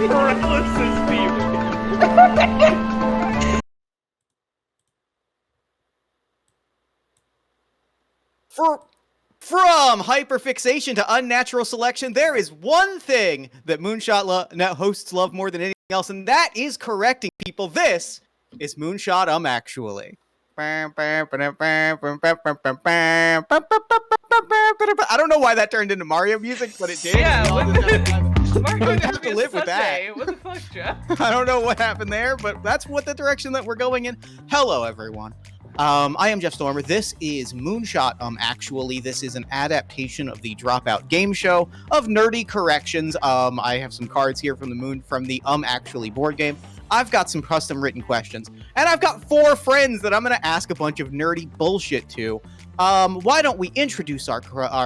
Paralysis demon. From hyperfixation to unnatural selection, there is one thing that Moonshot hosts love more than anything else, and that is correcting people. This is Moonshot Actually. I don't know why that turned into Mario music, but it did. Yeah, I'm going to have to live with Sunday. that. What the fuck, Jeff? I don't know what happened there, but that's what the direction that we're going in. Hello, everyone. I am Jeff Stormer. This is Moonshot Actually. This is an adaptation of the Dropout game show of nerdy corrections. I have some cards here from the Actually board game. I've got some custom written questions, and I've got 4 friends that I'm going to ask a bunch of nerdy bullshit to. Why don't we introduce our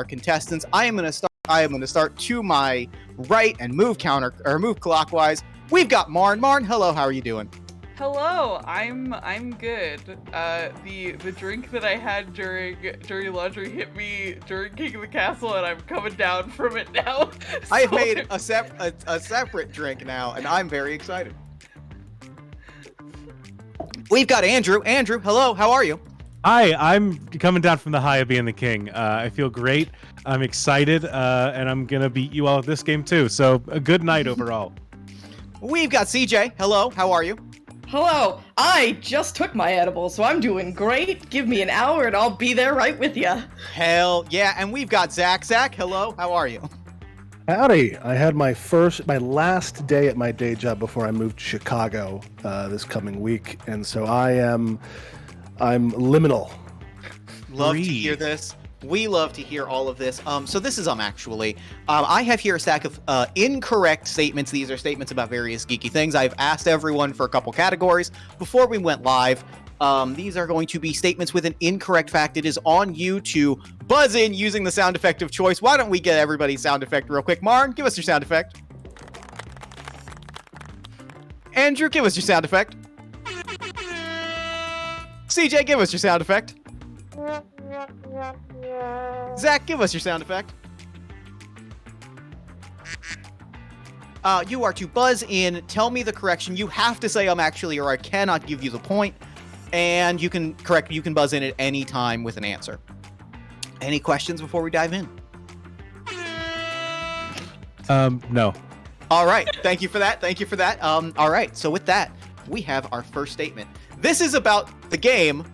contestants? I am going to start to my right and move clockwise. We've got Marn. Marn, hello. How are you doing? Hello, I'm good. The drink that I had during Dirty Laundry hit me during King of the Castle, and I'm coming down from it now. I have made a separate drink now, and I'm very excited. We've got Andrew. Andrew, hello. How are you? Hi, I'm coming down from the high of being the king. I feel great. I'm excited, and I'm gonna beat you all at this game too. So a good night overall. We've got CJ. Hello. How are you? Hello, I just took my edible, so I'm doing great. Give me an hour and I'll be there right with ya. Hell yeah. And we've got Zach. Zach, hello. How are you? Howdy. I had my last day at my day job before I moved to Chicago this coming week, and so I'm liminal. Love to hear this. We love to hear all of this. So this is Actually. I have here a stack of incorrect statements. These are statements about various geeky things. I've asked everyone for a couple categories before we went live. These are going to be statements with an incorrect fact. It is on you to buzz in using the sound effect of choice. Why don't we get everybody's sound effect real quick? Marn, give us your sound effect. Andrew, give us your sound effect. CJ, give us your sound effect. Zach, give us your sound effect. You are to buzz in, tell me the correction. You have to say Actually, or I cannot give you the point. And you can buzz in at any time with an answer. Any questions before we dive in? No. All right. Thank you for that. All right. So with that, we have our first statement. This is about the game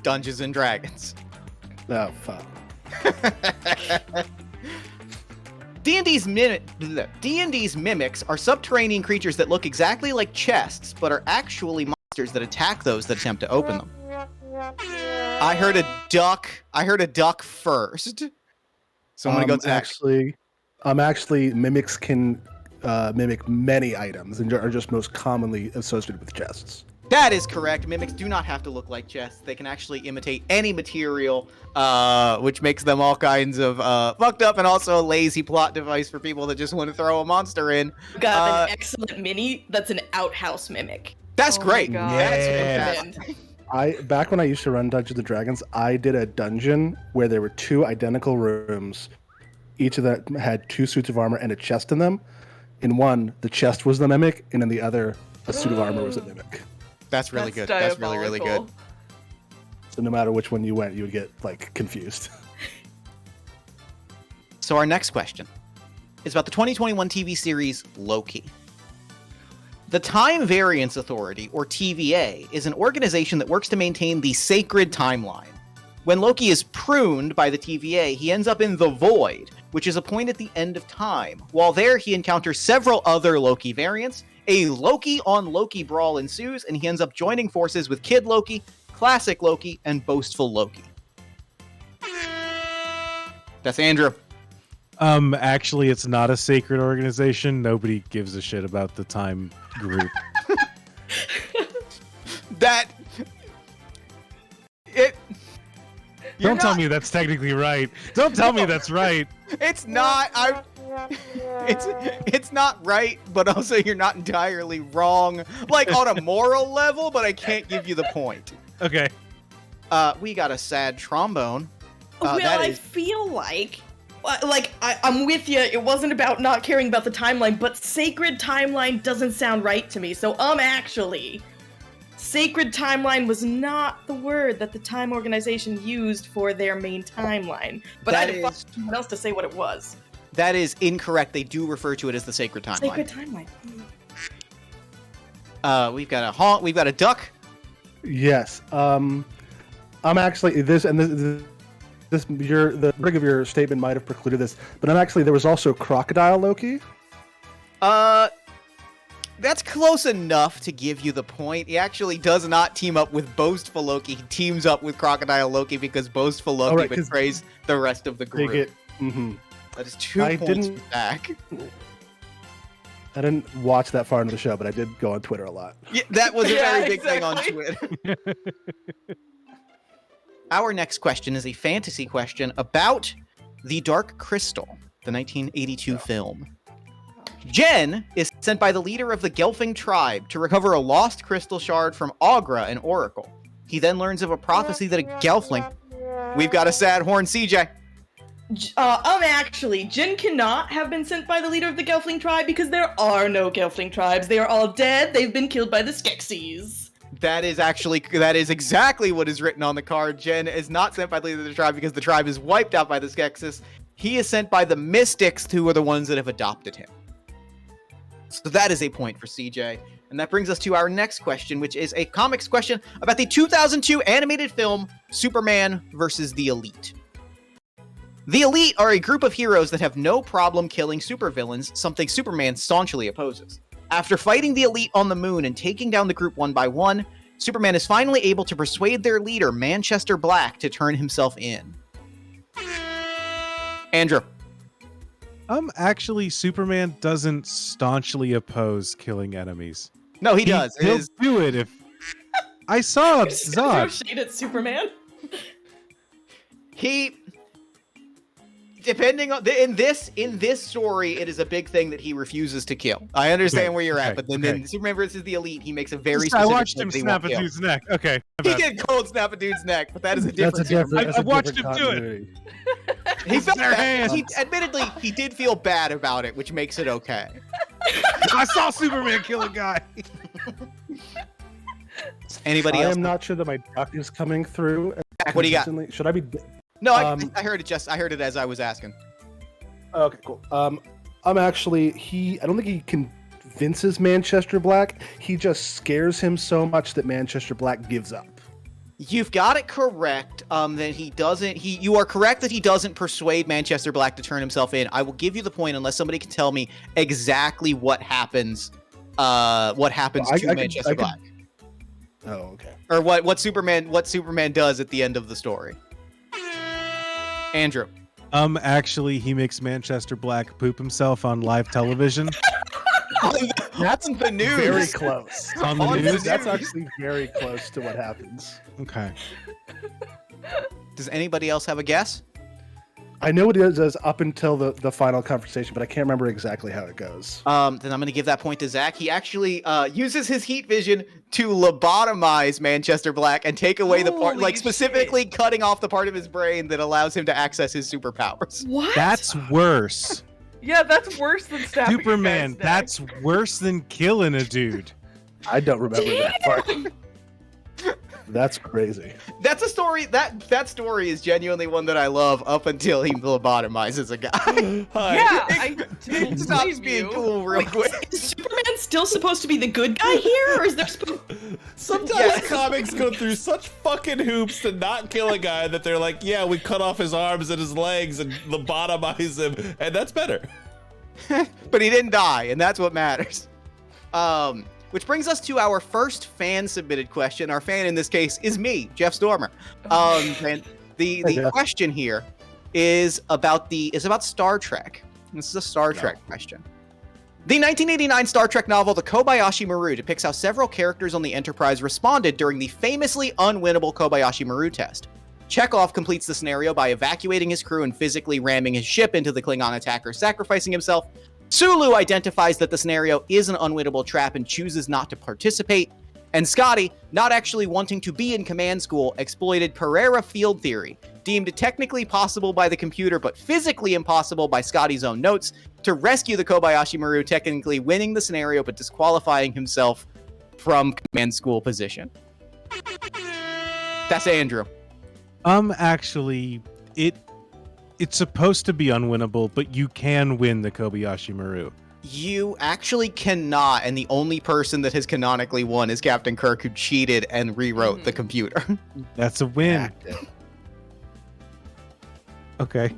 Dungeons and Dragons. Oh, fuck. D&D's mimics are subterranean creatures that look exactly like chests, but are actually monsters that attack those that attempt to open them. I heard a duck first. So I'm gonna go to Zach. Actually, mimics can mimic many items and are just most commonly associated with chests. That is correct. Mimics do not have to look like chests. They can actually imitate any material, which makes them all kinds of fucked up and also a lazy plot device for people that just want to throw a monster in. Got an excellent mini that's an outhouse mimic. That's great. Yeah. Back when I used to run Dungeons and Dragons, I did a dungeon where there were 2 identical rooms. Each of them had 2 suits of armor and a chest in them. In one, the chest was the mimic, and in the other, a suit of armor was a mimic. That's really good. That's really, really good. So no matter which one you went, you would get, confused. So our next question is about the 2021 TV series Loki. The Time Variance Authority, or TVA, is an organization that works to maintain the sacred timeline. When Loki is pruned by the TVA, he ends up in the Void, which is a point at the end of time. While there, he encounters several other Loki variants. A Loki-on-Loki brawl ensues, and he ends up joining forces with Kid Loki, Classic Loki, and Boastful Loki. That's Andrew. Actually, it's not a sacred organization. Nobody gives a shit about the Time group. Don't tell me that's technically right. Don't tell me that's right. It's not. It's not right, but also you're not entirely wrong. On a moral level, but I can't give you the point. Okay. We got a sad trombone. I feel like I'm with you. It wasn't about not caring about the timeline, but sacred timeline doesn't sound right to me. So, actually, sacred timeline was not the word that the Time Organization used for their main timeline. But I had someone else to say what it was. That is incorrect. They do refer to it as the sacred timeline. Sacred timeline. We've got a haunt. We've got a duck. Yes. I'm actually the rig of your statement might have precluded this, but there was also crocodile Loki. That's close enough to give you the point. He actually does not team up with Boastful Loki. He teams up with Crocodile Loki because Boastful Loki betrays the rest of the group. That is 2 points back. I didn't watch that far into the show, but I did go on Twitter a lot. Yeah, that was a very big thing on Twitter. Our next question is a fantasy question about The Dark Crystal, the 1982 film. Jen is sent by the leader of the Gelfling tribe to recover a lost crystal shard from Aughra, an oracle. He then learns of a prophecy that a Gelfling... We've got a sad horn, CJ. Actually, Jin cannot have been sent by the leader of the Gelfling tribe because there are no Gelfling tribes. They are all dead. They've been killed by the Skeksis. That is exactly what is written on the card. Jen is not sent by the leader of the tribe because the tribe is wiped out by the Skeksis. He is sent by the Mystics, who are the ones that have adopted him. So that is a point for CJ. And that brings us to our next question, which is a comics question about the 2002 animated film Superman vs. the Elite. The Elite are a group of heroes that have no problem killing supervillains, something Superman staunchly opposes. After fighting the Elite on the moon and taking down the group one by one, Superman is finally able to persuade their leader, Manchester Black, to turn himself in. Andrew. Actually, Superman doesn't staunchly oppose killing enemies. No, he does. He'll do it if... I saw Throw Zod. shade at Superman. He... Depending on in this story, it is a big thing that he refuses to kill. I understand where you're at, but then in Superman versus the Elite, he makes a very specific. I watched him snap a dude's neck. Okay, he did cold snap a dude's neck, but that is a different. I watched him do it. He felt bad. Admittedly, he did feel bad about it, which makes it okay. I saw Superman kill a guy. Anybody else? I am not sure that my duck is coming through. What do you got? Should I be? No, I heard it. I heard it as I was asking. Okay, cool. I'm actually I don't think he convinces Manchester Black. He just scares him so much that Manchester Black gives up. You've got it correct. That he doesn't. You are correct that he doesn't persuade Manchester Black to turn himself in. I will give you the point unless somebody can tell me exactly what happens. What happens to Manchester Black? Oh, okay. Or what Superman does at the end of the story. Andrew. Actually, he makes Manchester Black poop himself on live television. That's the news. Very close. On the news? That's actually very close to what happens. Okay. Does anybody else have a guess? I know what it is up until the final conversation, but I can't remember exactly how it goes. Then I'm going to give that point to Zach. He actually uses his heat vision to lobotomize Manchester Black and take away the part, like specifically cutting off the part of his brain that allows him to access his superpowers. What? That's worse. Yeah, that's worse than stabbing Superman, a guy's neck. that's worse than killing a dude. I don't remember that part. That's crazy. That's a story that story is genuinely one that I love up until he lobotomizes a guy. Yeah, I It stops being cool real quick. Is Superman still supposed to be the good guy here, or is there supposed? Sometimes comics go through such fucking hoops to not kill a guy that they're like, yeah, we cut off his arms and his legs and lobotomize him, and that's better. But he didn't die, and that's what matters. Which brings us to our first fan-submitted question. Our fan in this case is me, Jeff Stormer. And the question here is about Star Trek. This is a Star Trek question. The 1989 Star Trek novel The Kobayashi Maru depicts how several characters on the Enterprise responded during the famously unwinnable Kobayashi Maru test. Chekhov completes the scenario by evacuating his crew and physically ramming his ship into the Klingon attacker, sacrificing himself. Sulu identifies that the scenario is an unwinnable trap and chooses not to participate. And Scotty, not actually wanting to be in command school, exploited Pereira field theory, deemed technically possible by the computer but physically impossible by Scotty's own notes, to rescue the Kobayashi Maru, technically winning the scenario but disqualifying himself from command school position. That's Andrew. Actually, it's supposed to be unwinnable, but you can win the Kobayashi Maru. You actually cannot, and the only person that has canonically won is Captain Kirk, who cheated and rewrote the computer. That's a win. Okay.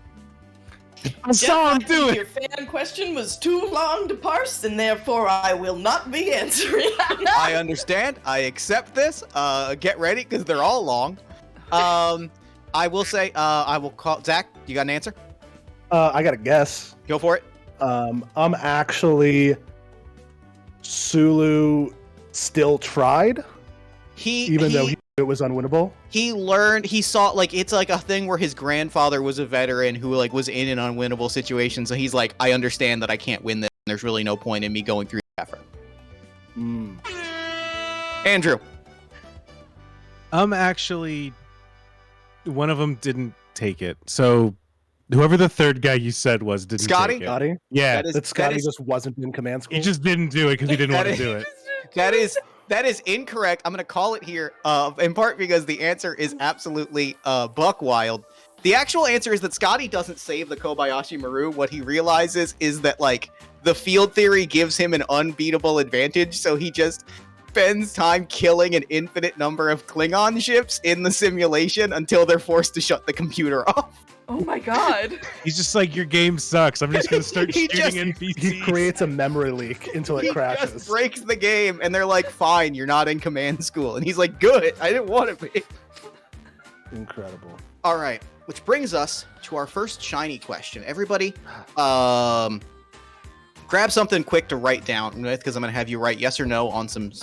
I saw him do Your it. fan question was too long to parse, and therefore I will not be answering. I understand. I accept this. Get ready, because they're all long. I will say, I will call... Zach, you got an answer? I got a guess. Go for it. Actually, Sulu still tried, even though he knew it was unwinnable. He learned, he saw, like, it's like a thing where his grandfather was a veteran who, like, was in an unwinnable situation, so he's like, I understand that I can't win this, and there's really no point in me going through the effort. Andrew. Actually, one of them didn't take it, so... Whoever the third guy you said was didn't Scotty? take it. Scotty? Yeah, That Scotty just wasn't in command school. he just didn't do it because he didn't That want to is- do it. That is incorrect. I'm going to call it here, in part because the answer is absolutely buck wild. The actual answer is that Scotty doesn't save the Kobayashi Maru. What he realizes is that, like, the field theory gives him an unbeatable advantage, so he just spends time killing an infinite number of Klingon ships in the simulation until they're forced to shut the computer off. Oh my god. He's just like, your game sucks. I'm just gonna start He shooting just- NPCs. He creates a memory leak until it He crashes. just breaks the game, and they're like, fine, you're not in command school. And he's like, good, I didn't want to be. Incredible. All right, which brings us to our first shiny question. Everybody, grab something quick to write down with, because I'm going to have you write yes or no on some,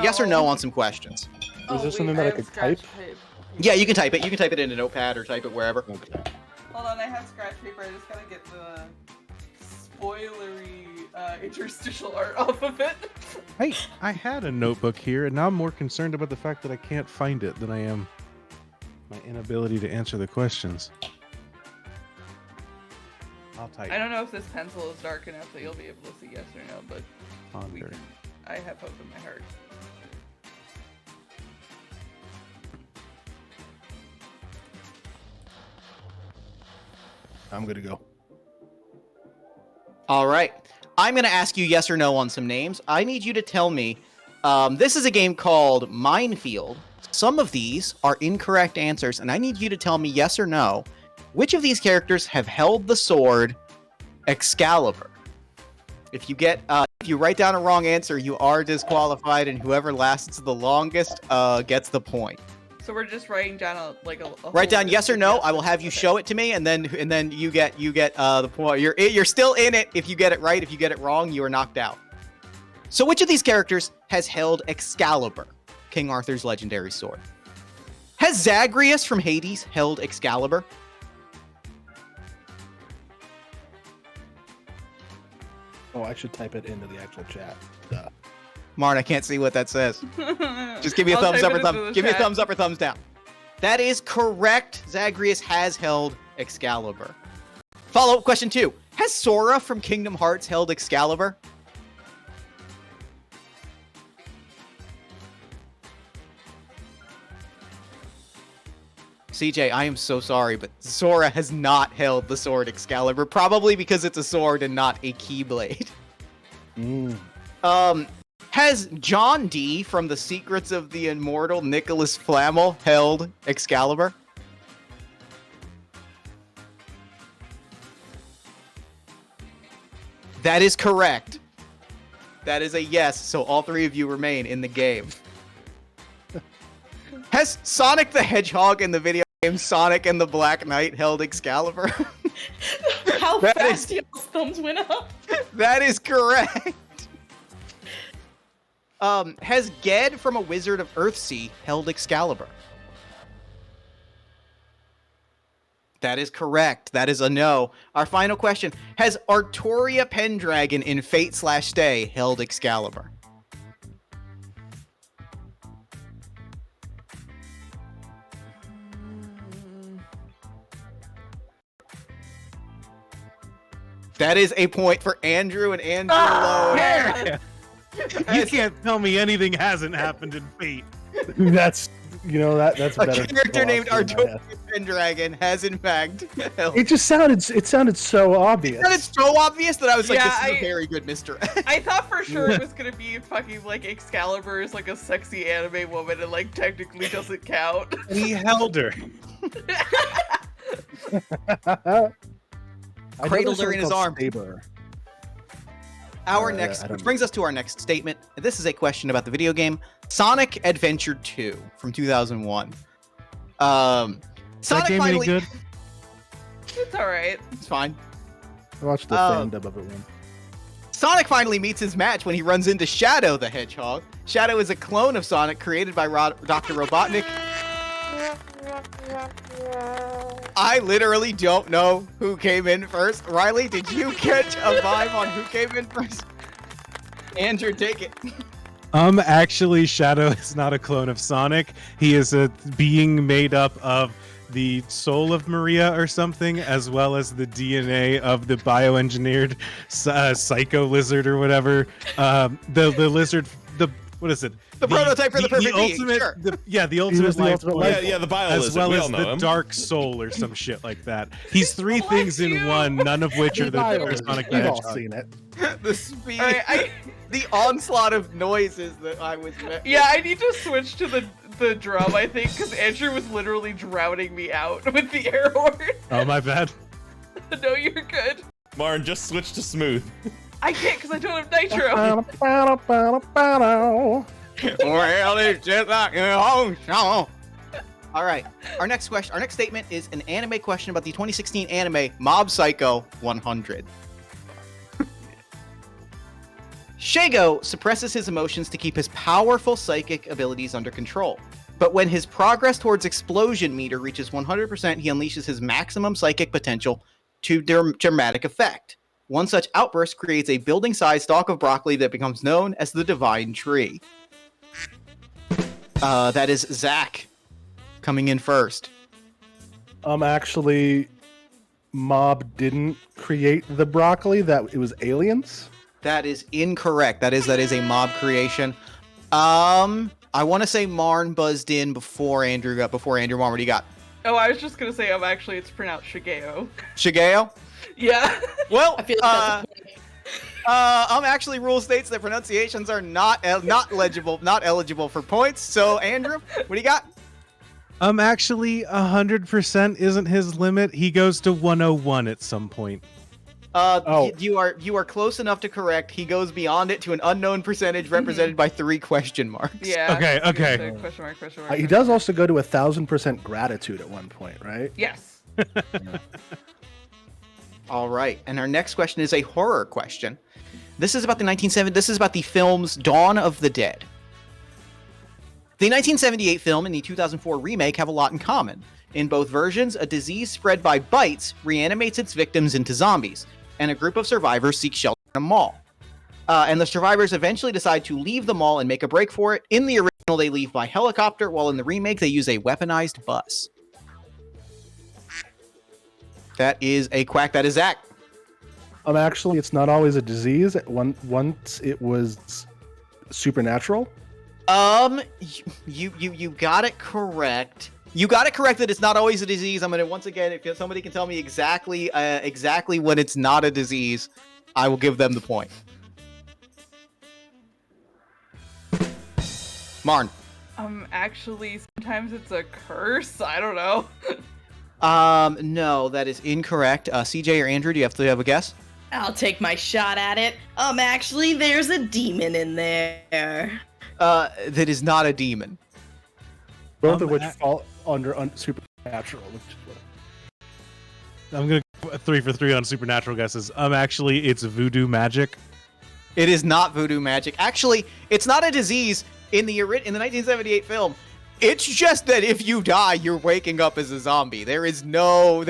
yes or no on some questions. Is there something that I could type? Yeah, you can type it. You can type it in a notepad or type it wherever. Okay. Hold on, I have scratch paper. I just gotta get the spoilery interstitial art off of it. Hey, I had a notebook here, and now I'm more concerned about the fact that I can't find it than I am my inability to answer the questions. I'll type. I don't know if this pencil is dark enough that you'll be able to see yes or no, but we Ponder. can, I have hope in my heart. I'm good to go. All right. I'm going to ask you yes or no on some names. I need you to tell me, this is a game called Minefield. Some of these are incorrect answers, and I need you to tell me yes or no. Which of these characters have held the sword Excalibur? If you get, if you write down a wrong answer, you are disqualified, and whoever lasts the longest gets the point. So we're just writing down a Write down whole yes or list no. of I will have you okay. show it to me, and then you get the point. You're still in it if you get it right. If you get it wrong, you are knocked out. So which of these characters has held Excalibur, King Arthur's legendary sword? Has Zagreus from Hades held Excalibur? Oh, I should type it into the actual chat. Duh. Marn, I can't see what that says. Just give me a I'll thumbs type up it or into the give me a chat. thumbs up or thumbs down. That is correct. Zagreus has held Excalibur. Follow-up question 2. Has Sora from Kingdom Hearts held Excalibur? CJ, I am so sorry, but Sora has not held the sword Excalibur, probably because it's a sword and not a keyblade. Has John D. from The Secrets of the Immortal Nicholas Flamel held Excalibur? That is correct. That is a yes, so all three of you remain in the game. Has Sonic the Hedgehog in the video game Sonic and the Black Knight held Excalibur? How That fast y'all's thumbs went up. That is correct. Has Ged from A Wizard of Earthsea held Excalibur? That is correct. That is a no. Our final question. Has Artoria Pendragon in Fate/Stay held Excalibur? That is a point for Andrew and Andrew alone. Yeah. You can't tell me anything hasn't happened in Fate. That's that's A better. character named philosophy in my head. Artorias Pendragon has in fact held. It just sounded so obvious. And it's so obvious that I was like, Yeah, this is I- a very good misdirect. I thought for sure it was gonna be fucking like Excalibur is like a sexy anime woman and like technically doesn't count. We held her. I know Cradled there's her in something his called arm. Saber. Our Yeah, next, I don't which know. brings us to our next statement. This is a question about the video game Sonic Adventure 2 from 2001. That Sonic game finally, any good? It's alright. it's fine. I watched the fan dub of it one. Sonic finally meets his match when he runs into Shadow the Hedgehog. Shadow is a clone of Sonic created by Dr. Robotnik. I literally don't know who came in first. Riley, did you catch a vibe on who came in first? Andrew, take it. Actually, Shadow is not a clone of Sonic. He is a being made up of the soul of Maria or something, as well as the DNA of the bioengineered psycho lizard or whatever. The lizard, what is it? The prototype for the perfect being, ultimate, sure. the was ultimate the life ultimate form, life Yeah, the bio as lizard. well We as all know the him. dark soul or some shit like that. He's three Bless things in you. one, none of which are the Violence. Sonic the We've all Hedgehog. seen it. The speed, Alright, the onslaught of noises that I was met yeah, I need to switch to the drum, I think, because Andrew was literally drowning me out with the air horn. Oh, my bad. No, you're good. Marn, just switch to smooth. I can't because I don't have nitro. Well, it's just like your own show. All right. Our next statement is an anime question about the 2016 anime Mob Psycho 100. Shago suppresses his emotions to keep his powerful psychic abilities under control. But when his progress towards explosion meter reaches 100%, he unleashes his maximum psychic potential to dramatic effect. One such outburst creates a building-sized stalk of broccoli that becomes known as the Divine Tree. That is Zach coming in first. Actually, Mob didn't create the broccoli. That it was aliens. That is incorrect. That is a mob creation. I want to say Marn buzzed in before Andrew. Marn, what do you got? Oh, I was just gonna say, actually, it's pronounced Shigeo. Shigeo? Yeah. Well, I feel like that's a point. Actually, rule states that pronunciations are not eligible for points. So, Andrew, what do you got? Actually, 100% isn't his limit. He goes to 101 at some point. You are close enough to correct. He goes beyond it to an unknown percentage represented by 3 question marks. Yeah. Okay, okay. So, question mark, question mark. He does also go to 1,000% gratitude at one point, right? Yes. All right, and our next question is a horror question. This is about the 1970s. This is about the films Dawn of the Dead. The 1978 film and the 2004 remake have a lot in common. In both versions, a disease spread by bites reanimates its victims into zombies, and a group of survivors seek shelter in a mall. And the survivors eventually decide to leave the mall and make a break for it. In the original, they leave by helicopter, while in the remake, they use a weaponized bus. That is a quack. That is Zach. Actually, it's not always a disease. Once it was supernatural. You got it correct. You got it correct that it's not always a disease. I'm gonna once again, if somebody can tell me exactly when it's not a disease, I will give them the point. Marn. Actually, sometimes it's a curse. I don't know. No, that is incorrect. CJ or Andrew, do you have a guess? I'll take my shot at it. Actually, there's a demon in there. That is not a demon. Both of which fall under supernatural. Which is what... I'm gonna go 3 for 3 on supernatural guesses. Actually, it's voodoo magic. It is not voodoo magic. Actually, it's not a disease in the 1978 film. It's just that if you die, you're waking up as a zombie. There is no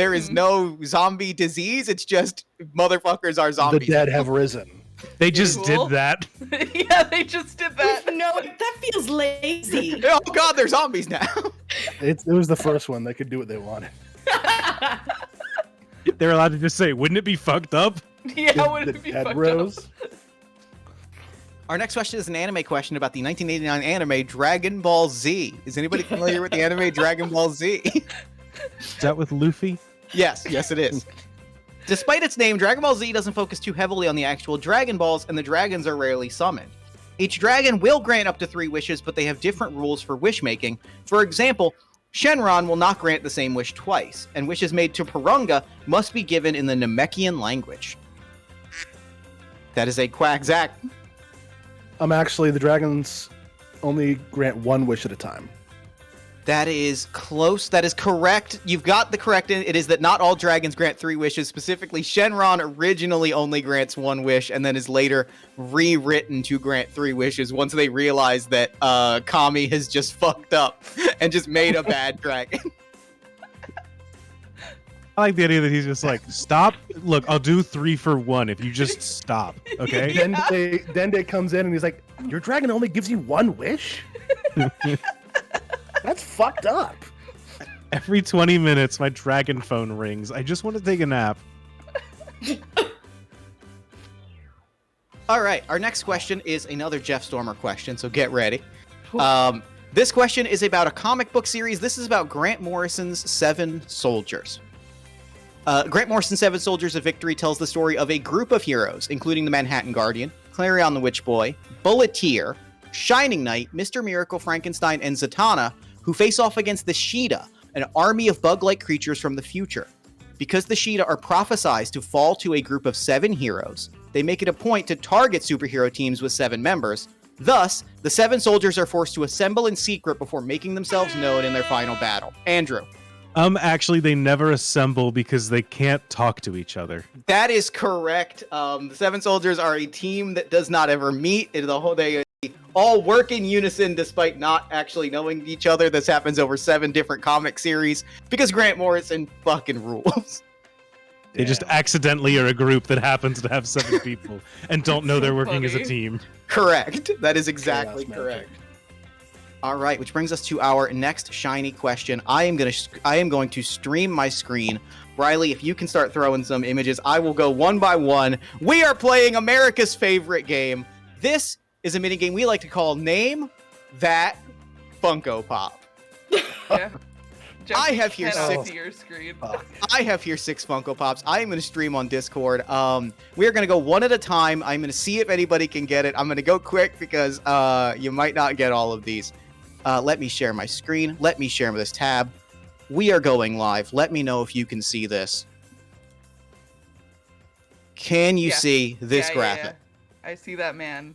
zombie disease. It's just motherfuckers are zombies. The dead have risen. They just Cool. did that. Yeah, they just did that. No, that feels lazy. Oh god, they're zombies now. It was the first one. They could do what they wanted. They're allowed to just say, "Wouldn't it be fucked up?" Yeah, wouldn't it be Dead fucked Rose. up? Our next question is an anime question about the 1989 anime Dragon Ball Z. Is anybody familiar with the anime Dragon Ball Z? Is that with Luffy? Yes, it is. Despite its name, Dragon Ball Z doesn't focus too heavily on the actual Dragon Balls, and the dragons are rarely summoned. Each dragon will grant up to 3 wishes, but they have different rules for wish making. For example, Shenron will not grant the same wish twice, and wishes made to Porunga must be given in the Namekian language. That is a quack, Zach. Actually, the dragons only grant 1 wish at a time. That is close. That is correct. You've got the correct. It is that not all dragons grant 3 wishes. Specifically, Shenron originally only grants 1 wish and then is later rewritten to grant 3 wishes once they realize that Kami has just fucked up and just made a bad dragon. I like the idea that he's just like, stop. Look, I'll do 3 for 1 if you just stop. Okay. Dende comes in and he's like, "Your dragon only gives you 1 wish? That's fucked up." Every 20 minutes, my dragon phone rings. I just want to take a nap. All right. Our next question is another Jeff Stormer question, so get ready. This question is about a comic book series. This is about Grant Morrison's 7 Soldiers. Grant Morrison's 7 Soldiers of Victory tells the story of a group of heroes, including the Manhattan Guardian, Clarion the Witch Boy, Bulleteer, Shining Knight, Mr. Miracle, Frankenstein, and Zatanna, who face off against the Sheeta, an army of bug-like creatures from the future. Because the Sheeta are prophesized to fall to a group of 7 heroes, they make it a point to target superhero teams with 7 members. Thus, the 7 soldiers are forced to assemble in secret before making themselves known in their final battle. Andrew. Actually, they never assemble because they can't talk to each other. That is correct. The 7 soldiers are a team that does not ever meet. They all work in unison despite not actually knowing each other. This happens over 7 different comic series because Grant Morrison fucking rules. They just accidentally are a group that happens to have 7 people and don't know they're working as a funny. team. Correct. That is exactly Chaos correct. magic. All right, which brings us to our next shiny question. I am going to stream my screen. Riley, if you can start throwing some images, I will go one by one. We are playing America's favorite game. This is a minigame we like to call Name That Funko Pop. Yeah. Jeff, I have here head 6. off to your screen. I have here 6 Funko Pops. I am going to stream on Discord. We are going to go one at a time. I'm going to see if anybody can get it. I'm going to go quick because you might not get all of these. Let me share my screen. Let me share this tab. We are going live. Let me know if you can see this. Can you Yeah. see this Yeah, graphic? I see that man.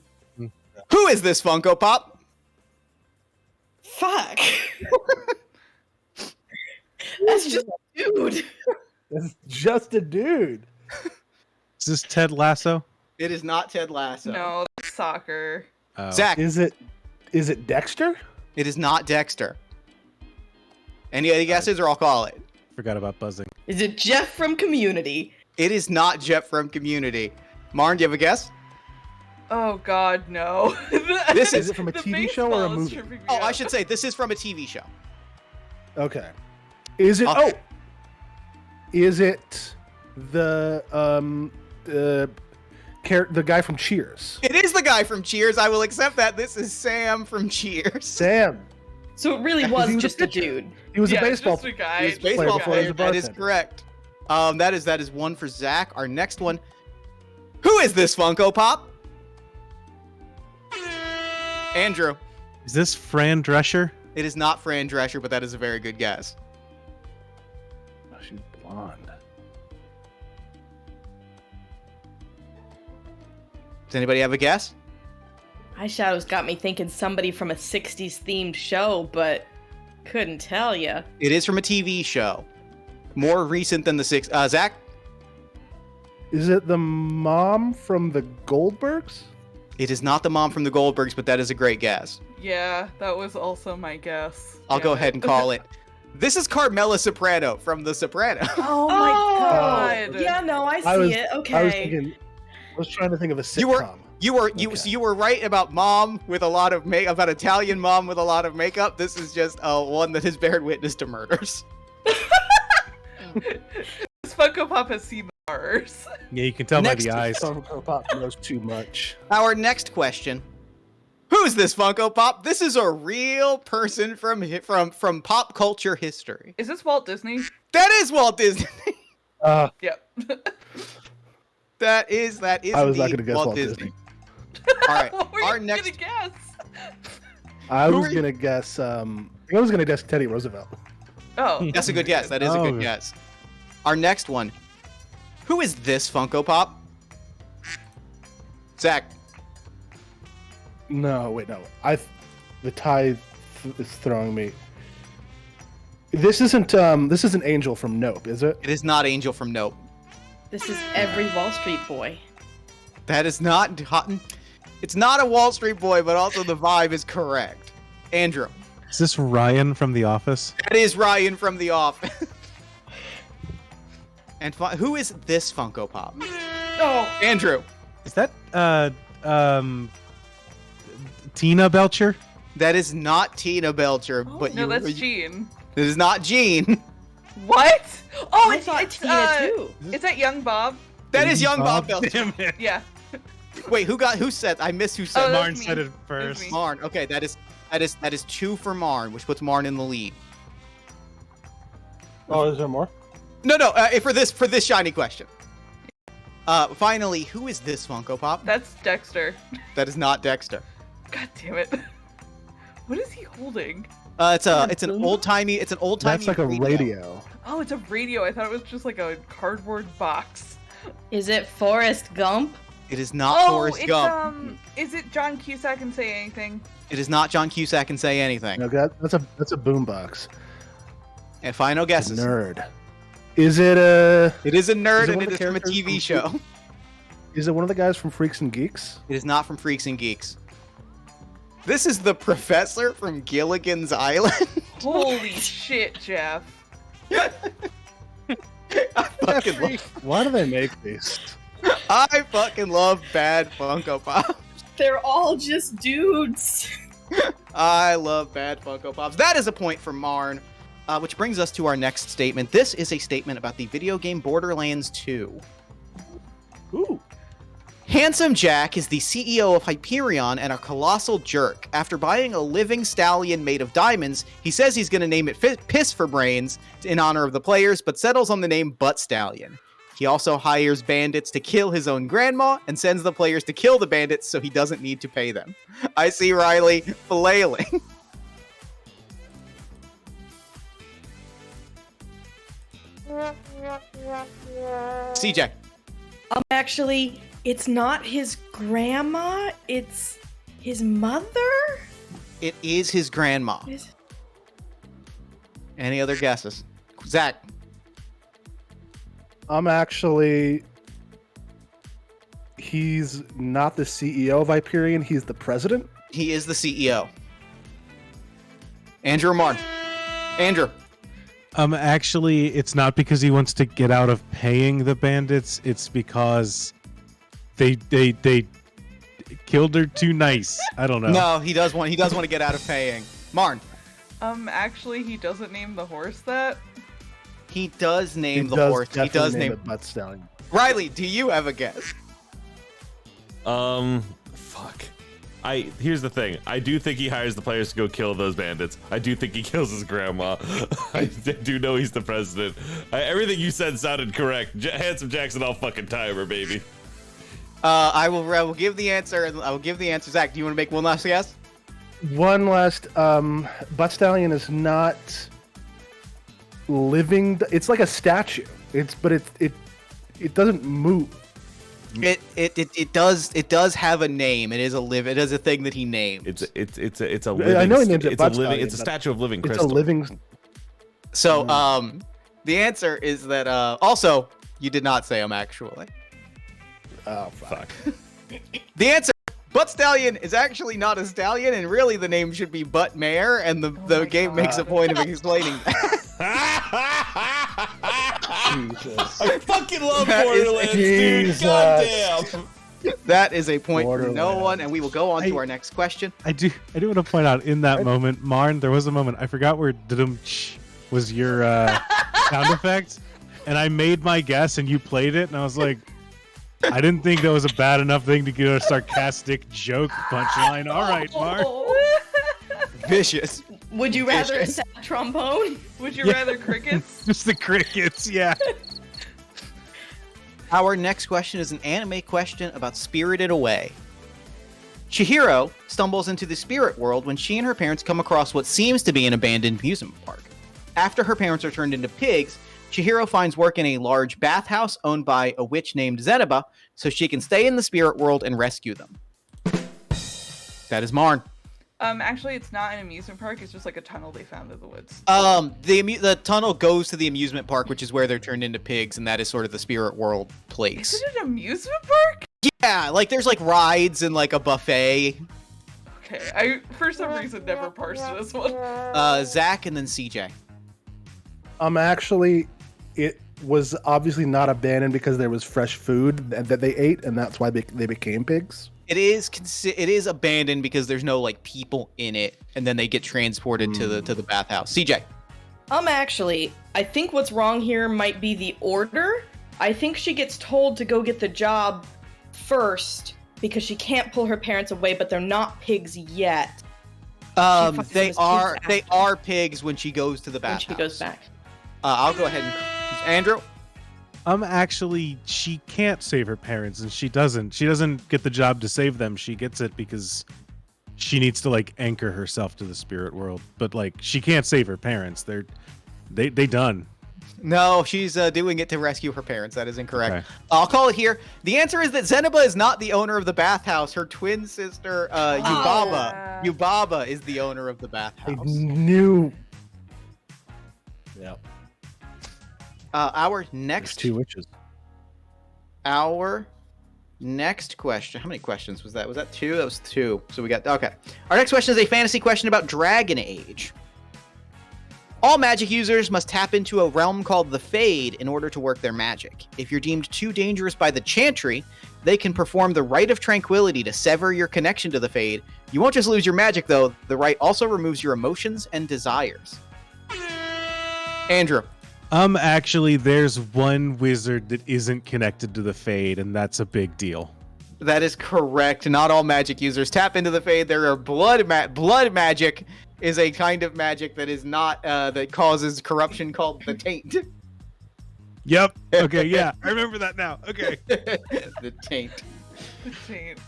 Who is this Funko Pop? Fuck. That's just a dude. That's just a dude. Is this Ted Lasso? It is not Ted Lasso. No, that's soccer. Oh. Zach, Is it Dexter? it is not Dexter. Any guesses or I'll call it? Forgot about buzzing. Is it Jeff from Community? It is not Jeff from Community. Marn, do you have a guess? Oh God, no. This Is it from a TV show or a baseball is movie? tripping me Oh, I out. should say this is from a TV show. Okay. Is it? Okay. Oh. Is it the the guy from Cheers? It is the guy from Cheers. I will accept that. This is Sam from Cheers. Sam. So it really He was was just a a pitcher. dude. He was Yeah, a baseball. just a guy. He was a baseball before he was player. a That is bartender. correct. That is one for Zach. Our next one. Who is this Funko Pop? Andrew. Is this Fran Drescher? It is not Fran Drescher, but that is a very good guess. Oh, she's blonde. Does anybody have a guess? Eyeshadows got me thinking somebody from a 60s themed show, but couldn't tell ya. It is from a TV show. More recent than the 6. Zach? Is it the mom from the Goldbergs? It is not the mom from the Goldbergs, but that is a great guess. Yeah, that was also my guess. I'll go Damn ahead and call it. This is Carmela Soprano from The Sopranos. Oh my god. God. Yeah, no, I see I was it. I was Okay. thinking. I was trying to think of a sitcom. You were Okay. you were right about mom with a lot of about Italian mom with a lot of makeup. This is just one that has bared witness to murders. This Funko Pop has seen ours. Yeah, you can tell Next- by the eyes. Funko Pop knows too much. Our next question. Who's this Funko Pop? This is a real person from pop culture history. Is this Walt Disney? That is Walt Disney. Yep. That is I was not indeed gonna guess Walt Disney. All right. What were Our you next gonna guess? I Who was are you- gonna guess. I was gonna guess Teddy Roosevelt. Oh. That's a good guess. That is a Oh. good guess. Our next one. Who is this Funko Pop? Zach. No, wait, no. The tie is throwing me. This isn't Angel from Nope, is it? It is not Angel from Nope. This is every Wall Street boy. That is not Hutton. It's not a Wall Street boy, but also the vibe is correct. Andrew. Is this Ryan from The Office? That is Ryan from The Office. And who is this Funko Pop? Oh, Andrew. Is that Tina Belcher? That is not Tina Belcher, but No, that's Jean. It is not Jean. What? Oh, I it's thought it's Tina too. Is that Young Bob? That is young Bob Belcher. Damn it. Yeah. Wait, who said? I missed who said. Oh, that's Marn me. said it That's first. me. Marn. Okay, that is 2 for Marn, which puts Marn in the lead. Oh, is there more? No, for this shiny question. Finally, who is this Funko Pop? That's Dexter. That is not Dexter. God damn it. What is he holding? It's an old timey. That's like a radio. Oh, it's a radio. I thought it was just like a cardboard box. Is it Forrest Gump? It is not Forrest it's Gump. is it John Cusack and Say Anything? It is not John Cusack and Say Anything. No, that's a boombox. And final guesses. Nerd. Is it a? It is a nerd Is it and one it of is the from a characters TV from show. Is it one of the guys from Freaks and Geeks? It is not from Freaks and Geeks. This is the professor from Gilligan's Island. Holy shit, Jeff. Why do they make these? I fucking love bad Funko Pop. They're all just dudes. I love bad Funko Pops. That is a point for Marn, which brings us to our next statement. This is a statement about the video game Borderlands 2. Ooh. Handsome Jack is the CEO of Hyperion and a colossal jerk. After buying a living stallion made of diamonds, he says he's going to name it Piss for Brains in honor of the players, but settles on the name Butt Stallion. He also hires bandits to kill his own grandma and sends the players to kill the bandits so he doesn't need to pay them. I see Riley flailing. CJ. Actually, it's not his grandma. It's his mother. It is his grandma. Is- Any other guesses? Zach. He's not the CEO of Hyperion. He's the president. He is the CEO. Andrew or Marn? Andrew. Actually, it's not because he wants to get out of paying the bandits. It's because they killed her too nice. I don't know. No, he does want to get out of paying. Marn. Actually, he doesn't name the horse that. He does name the does horse. He definitely does name it Butt Stallion. Riley, do you have a guess? Fuck. Here's the thing. I do think he hires the players to go kill those bandits. I do think he kills his grandma. I do know he's the president. Everything you said sounded correct. Handsome Jackson, all fucking timer, baby. I will give the answer. I will give the answer. Zach, do you want to make one last guess? One last. Butt Stallion is not living. It's like a statue. It doesn't move. It does have a name. It is a thing that he named. It's a living. I know he named it It's a Butt living. Stallion, It's a but statue of living It's crystal. a living. So the answer is that also you did not say him actually. Oh fuck. The answer, Butt Stallion, is actually not a stallion, and really the name should be Butt Mare, and the my game God. makes a point of explaining that. Jesus. I fucking love That is- Borderlands, Jesus. dude. Goddamn. That is a point for no Borderlands. one, and we will go on to I- our next question. I do want to point out in that moment, Marn, there was a moment I forgot where "dum was your sound effect, and I made my guess, and you played it, and I was like, I didn't think that was a bad enough thing to get a sarcastic joke punchline. All right, Mark. Vicious. Would you rather a sad trombone? Would you rather crickets? Just the crickets, yeah. Our next question is an anime question about Spirited Away. Chihiro stumbles into the spirit world when she and her parents come across what seems to be an abandoned amusement park. After her parents are turned into pigs, Chihiro finds work in a large bathhouse owned by a witch named Zeniba, so she can stay in the spirit world and rescue them. That is Marn. Actually, it's not an amusement park. It's just like a tunnel they found in the woods. The tunnel goes to the amusement park, which is where they're turned into pigs, and that is sort of the spirit world place. Is it an amusement park? Yeah, like there's like rides and like a buffet. Okay, I for some reason never parsed this one. Zach and then CJ. Actually, it was obviously not abandoned because there was fresh food that they ate, and that's why they became pigs. It is abandoned because there's no like people in it, and then they get transported to the bathhouse. CJ. Actually, I think what's wrong here might be the order. I think she gets told to go get the job first because she can't pull her parents away, but they're not pigs yet. They are pigs when she goes to the bathhouse. When she goes back. I'll go ahead and Andrew. Actually, she can't save her parents, and she doesn't. She doesn't get the job to save them. She gets it because she needs to like anchor herself to the spirit world. But like, she can't save her parents. They done. No, she's doing it to rescue her parents. That is incorrect. Okay. I'll call it here. The answer is that Zeniba is not the owner of the bathhouse. Her twin sister, Yubaba, is the owner of the I bathhouse. knew. Yeah. Our There's next 2 witches. Our next question. How many questions was that? Was that 2? That was 2. So we got okay. Our next question is a fantasy question about Dragon Age. All magic users must tap into a realm called the Fade in order to work their magic. If you're deemed too dangerous by the Chantry, they can perform the Rite of Tranquility to sever your connection to the Fade. You won't just lose your magic, though. The rite also removes your emotions and desires. Andrew. Actually, there's one wizard that isn't connected to the Fade, and that's a big deal. That is correct. Not all magic users tap into the Fade. There are blood magic is a kind of magic that is not that causes corruption called the Taint. Yep. Okay, yeah. I remember that now. Okay. The Taint. The taint.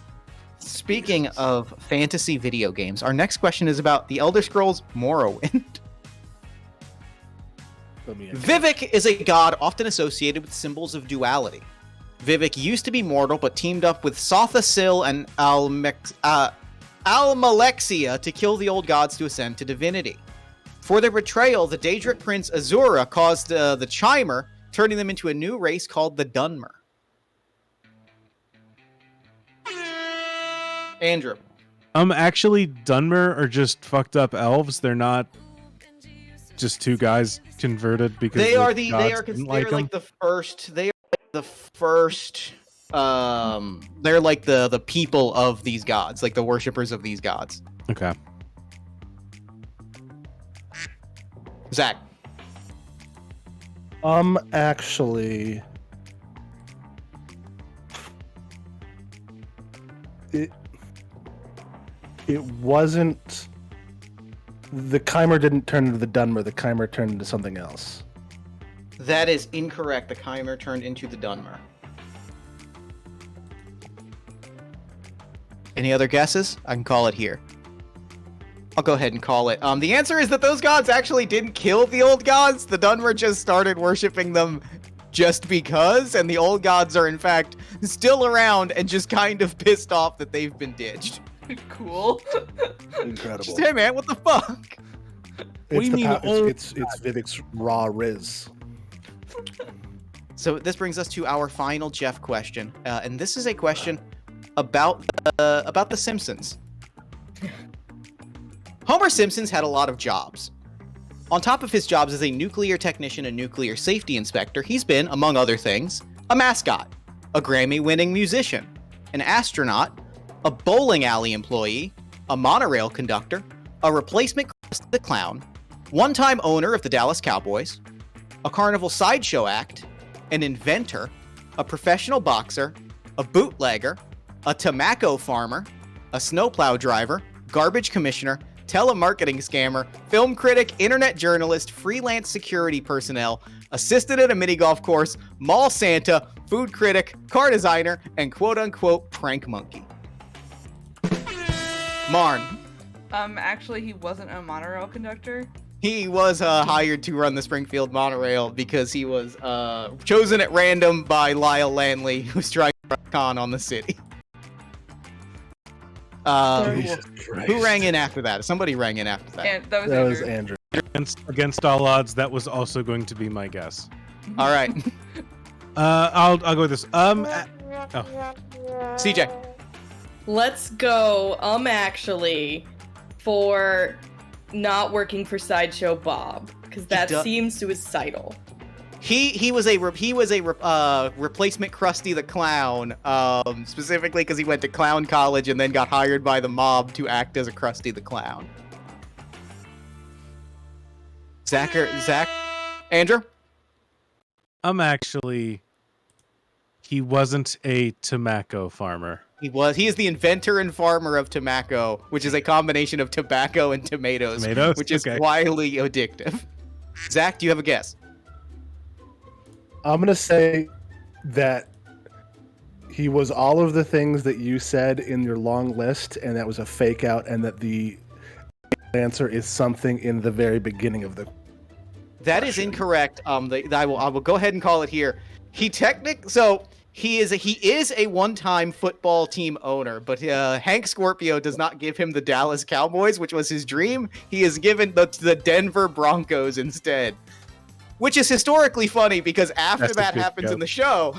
Speaking of fantasy video games, our next question is about The Elder Scrolls Morrowind. Vivek is a god often associated with symbols of duality. Vivek used to be mortal, but teamed up with Sothasil and Almalexia to kill the old gods to ascend to divinity. For their betrayal, the Daedric prince Azura caused the Chimer, turning them into a new race called the Dunmer. Andrew. Actually, Dunmer are just fucked up elves. They're not just 2 guys converted because They are like the first. They are the first. They're like the people of these gods, like the worshippers of these gods. Okay. Zach. Actually, it wasn't. The Chimer didn't turn into the Dunmer. The Chimer turned into something else. That is incorrect. The Chimer turned into the Dunmer. Any other guesses? I can call it here. I'll go ahead and call it. The answer is that those gods actually didn't kill the old gods. The Dunmer just started worshiping them just because, and the old gods are in fact still around and just kind of pissed off that they've been ditched. Cool. Incredible. Just, hey man, what the fuck? It's Vivek's raw riz. So this brings us to our final Jeff question, and this is a question about the Simpsons. Homer Simpson's had a lot of jobs. On top of his jobs as a nuclear technician and nuclear safety inspector, he's been, among other things, a mascot, a Grammy-winning musician, an astronaut, a bowling alley employee, a monorail conductor, a replacement Krusty the Clown, one-time owner of the Dallas Cowboys, a carnival sideshow act, an inventor, a professional boxer, a bootlegger, a tobacco farmer, a snowplow driver, garbage commissioner, telemarketing scammer, film critic, internet journalist, freelance security personnel, assistant at a mini golf course, mall Santa, food critic, car designer, and quote-unquote prank monkey. Marn. Actually, he wasn't a monorail conductor. He was hired to run the Springfield monorail because he was chosen at random by Lyle Landley, who's trying to run con on the city. Who rang in after that? Somebody rang in after that. And that was That Andrew. was Andrew. Against all odds, that was also going to be my guess. All right, I'll go with this. CJ. Let's go, actually, for not working for Sideshow Bob, because that seems suicidal. He was a replacement Krusty the Clown, specifically because he went to clown college and then got hired by the mob to act as a Krusty the Clown. Zach, Andrew? Actually, he wasn't a tobacco farmer. He is the inventor and farmer of tobacco, which is a combination of tobacco and tomatoes, which is wildly addictive. Zach, do you have a guess? I'm going to say that he was all of the things that you said in your long list, and that was a fake out, and that the answer is something in the very beginning of the That is incorrect. I will go ahead and call it here. He is a one-time football team owner, but Hank Scorpio does not give him the Dallas Cowboys, which was his dream. He is given the Denver Broncos instead, which is historically funny because after that happens in the show,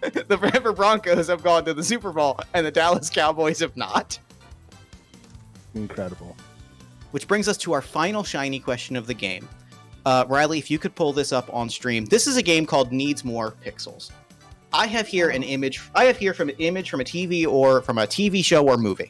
the Denver Broncos have gone to the Super Bowl and the Dallas Cowboys have not. Incredible. Which brings us to our final shiny question of the game. Riley, if you could pull this up on stream. This is a game called Needs More Pixels. I have here an image. I have here from an image from a TV or from a TV show or movie.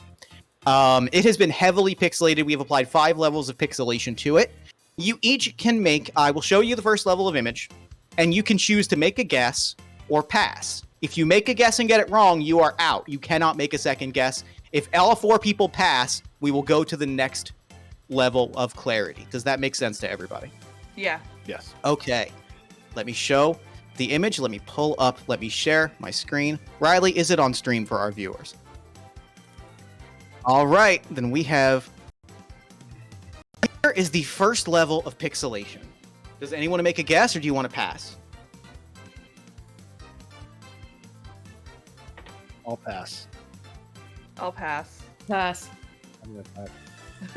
It has been heavily pixelated. We have applied 5 levels of pixelation to it. You each can make. I will show you the first level of image, and you can choose to make a guess or pass. If you make a guess and get it wrong, you are out. You cannot make a second guess. If all 4 people pass, we will go to the next level of clarity. Does that make sense to everybody? Yeah. Yes. Okay. Let me show the image. Let me pull up. Let me share my screen. Riley, is it on stream for our viewers? All right. Then we have... Here is the first level of pixelation. Does anyone want to make a guess or do you want to pass? I'll pass. I'll pass. Pass. I'm gonna pass.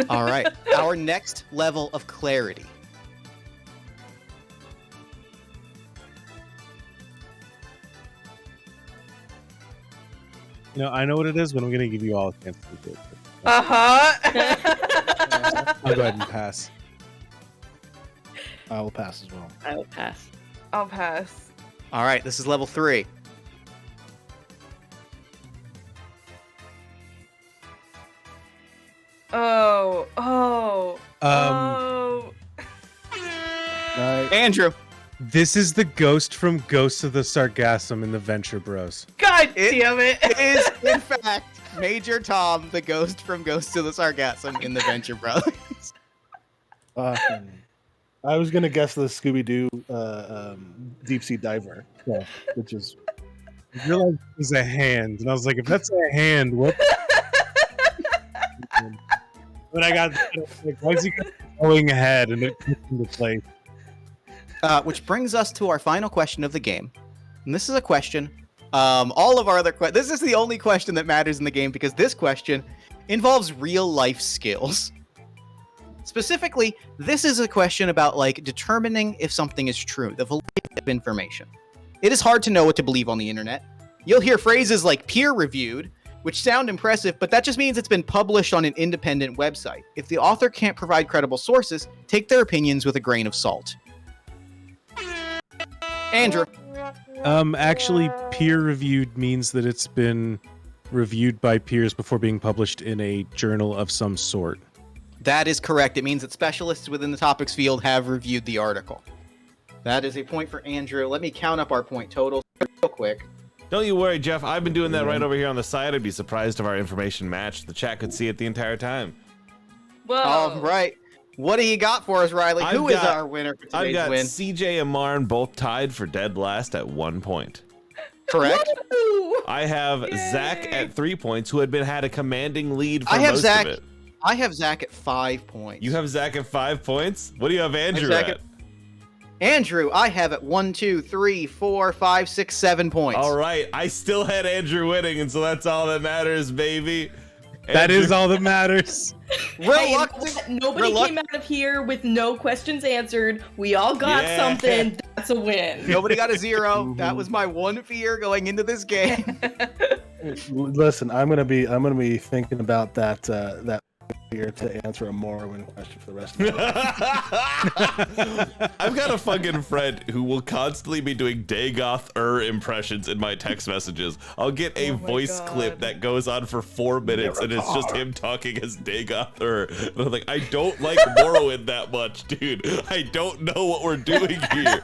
All right. Our next level of clarity. You know, I know what it is, but I'm going to give you all a chance to do it. Uh-huh. I'll go ahead and pass. I will pass as well. I will pass. I'll pass. All right. This is level 3. Oh. Andrew. This is the ghost from Ghosts of the Sargassum in the Venture Bros. God damn it. It is, in fact, Major Tom, the ghost from Ghosts of the Sargassum in the Venture Brothers. I was gonna guess the Scooby-Doo deep sea diver, which is. I realized it was a hand, and I was like, if that's a hand, what? But I got like, why is he going ahead and it puts into place? Which brings us to our final question of the game. And this is a question. All of our other questions. This is the only question that matters in the game because this question involves real life skills. Specifically, this is a question about like determining if something is true, the validity of information. It is hard to know what to believe on the internet. You'll hear phrases like peer-reviewed, which sound impressive, but that just means it's been published on an independent website. If the author can't provide credible sources, take their opinions with a grain of salt. Andrew. Actually, peer-reviewed means that it's been reviewed by peers before being published in a journal of some sort. That is correct. It means that specialists within the topics field have reviewed the article. That is a point for Andrew. Let me count up our point totals real quick. Don't you worry, Jeff. I've been doing that right over here on the side. I'd be surprised if our information matched. The chat could see it the entire time. Whoa. All right. What do you got for us, Riley? Who is our winner for I've today's got win? CJ and Marn both tied for dead last at 1 point. Correct? Woo! I have Yay. Zach at 3 points, who had a commanding lead for I have most Zach. of it. I have Zach at 5 points. You have Zach at 5 points? What do you have Andrew Zach at? Andrew, I have at 1, 2, 3, 4, 5, 6, 7 points. All right, I still had Andrew winning, and so that's all that matters, baby. That Andrew- is all that matters. Nobody came out of here with no questions answered. We all got Yeah. something. That's a win. Nobody got a 0. That was my one fear going into this game. Listen, I'm gonna be thinking about that here to answer a Morrowind question for the rest of the day. I've got a fucking friend who will constantly be doing Dagoth impressions in my text messages. I'll get a Oh my voice God. clip that goes on for 4 minutes, and it's just him talking as Dagoth And I'm like, I don't like Morrowind that much, dude. I don't know what we're doing here.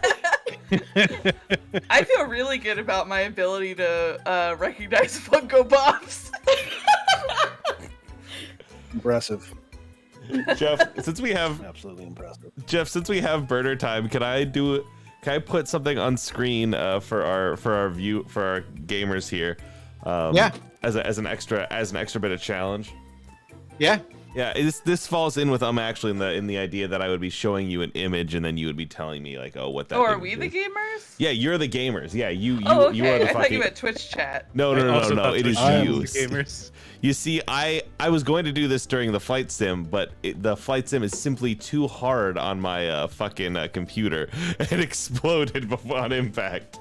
I feel really good about my ability to recognize Funko Pops. Impressive. Jeff, since we have Absolutely impressive. burner time, can I put something on screen for our gamers here? Yeah. As an extra bit of challenge. Yeah. Yeah, this falls in with actually in the idea that I would be showing you an image and then you would be telling me like, oh, what that. Oh, are image we the is. gamers? Yeah, you're the gamers. Yeah, you Oh, okay. you are the I thought fucking. you meant Twitch chat. No, Also thought it is Twitch I you. was the gamers. You see, I was going to do this during the flight sim, but the flight sim is simply too hard on my fucking computer. It exploded on impact.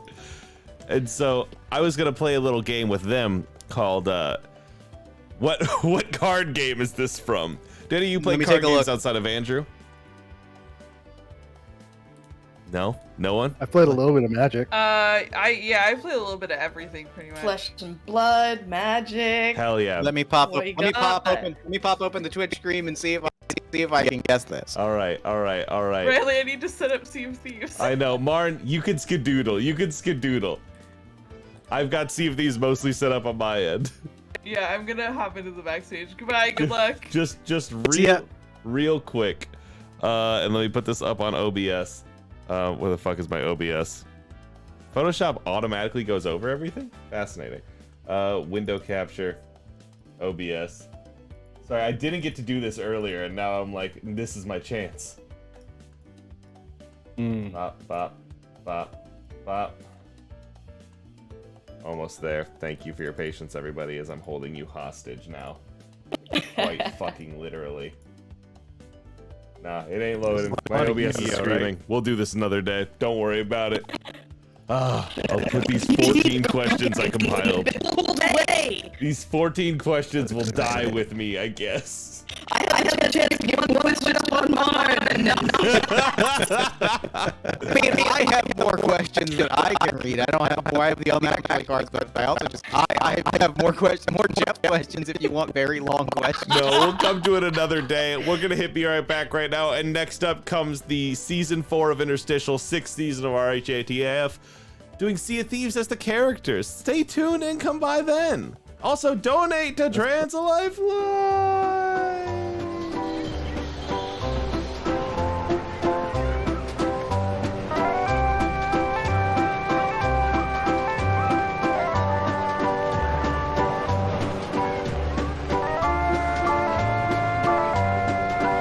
And so I was gonna play a little game with them called what card game is this from? Did any of you play Let me card take a games look. outside of Andrew? No one. I played a little bit of Magic. I played a little bit of everything pretty much. Flesh and blood, magic. Hell yeah. Let me pop What up. you Let got? me pop open the Twitch stream and see if I can guess this. All right. Riley, I need to set up Sea of Thieves. I know, Marn, you can skedoodle. I've got Sea of Thieves mostly set up on my end. Yeah, I'm gonna hop into the backstage. Goodbye, good luck. just See ya. real quick. And let me put this up on OBS. Where the fuck is my OBS? Photoshop automatically goes over everything? Fascinating. Window capture. OBS. Sorry, I didn't get to do this earlier, and now I'm like, this is my chance. Bop, bop, bop, bop. Almost there. Thank you for your patience, everybody, as I'm holding you hostage now. Quite fucking literally. Nah, it ain't loading. My OBS is screaming. We'll do this another day. Don't worry about it. I'll put these 14 questions I compiled. These 14 questions will die with me, I guess. I have a chance to give one question on Mars. I have more questions than I can read. I don't have more. I have the actually cards, but I also just I have more questions, more Jeff questions. If you want very long questions. No, we'll come to it another day. We're gonna hit Be Right Back right now, and next up comes the season 4 of Interstitial, 6th season of RHATAF, doing Sea of Thieves as the characters. Stay tuned and come by then. Also, donate to Trans a Lifeline.